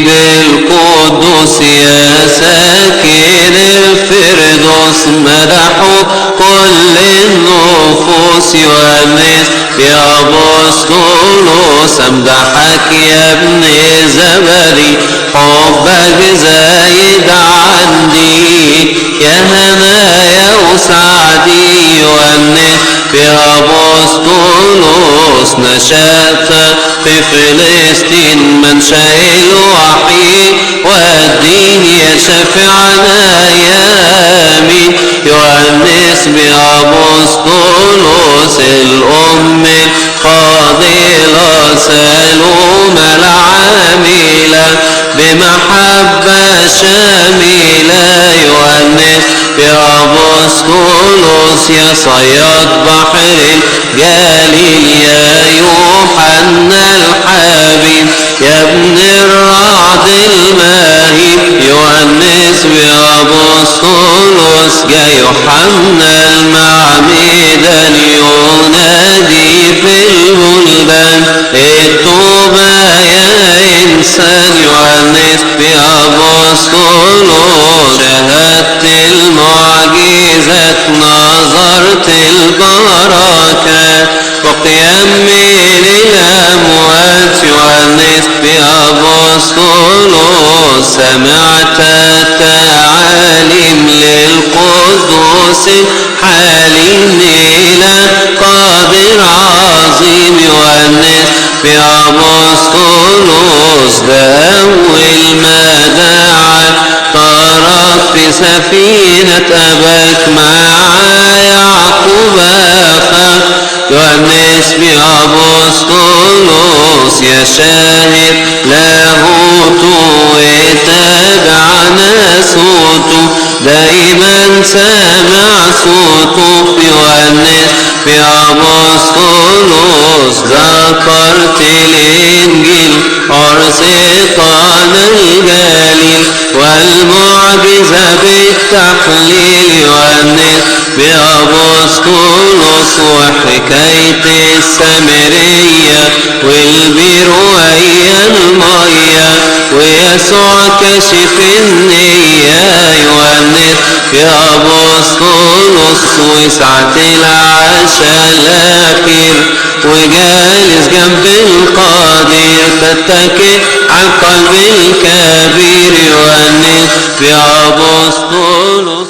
بالقدوس يا ساكن الفردوس مدحوا كل النفوس يونس يا بسطولوس امدحك يا ابن زبدي حبك زايد عندي يا هنايا وسعدي يونس يا بسطولوس نشأت في فلسطين منشأ الوحيد والدين يا شفيعنا يا امين يونس يا بسطولوس الام الفاضله سلوم العامله بمحبه شامله يونس يا بسطولوس يا صياد بحر الجليل يا يوحنا الحبيب يا ابن الرعد المهيب يونس يا بسطولوس يا يوحنا المعمدان ينادي في البلدان التوبة يا إنسان يونس يا بسطولوس شهدت المعجزات نظرت البركات وقيام من الأموات يونس يا بسطولوس سمعت التعاليم للقدوس حالين إلى قادر عظيم يونس يا بسطولوس ده أول ما دعا طرق في سفينة أباك مع يعقوب أخاك يونس يا بسطولوس يا شاهد لاهوته وتابعنا صوته دايما سامع صوته يونس يا بسطولوس ذكرت الإنجيل عرس قانا الجليل والمعجزة بالتحليل يونس يا بسطولوس وحكاية السامرية والبير ويا المية ويسوع كشف النية يونس يا بسطولوس وسعة العشاء الأخير وجالس جنب القدير تتكئ على القلب الكبير يونس يا بسطولوس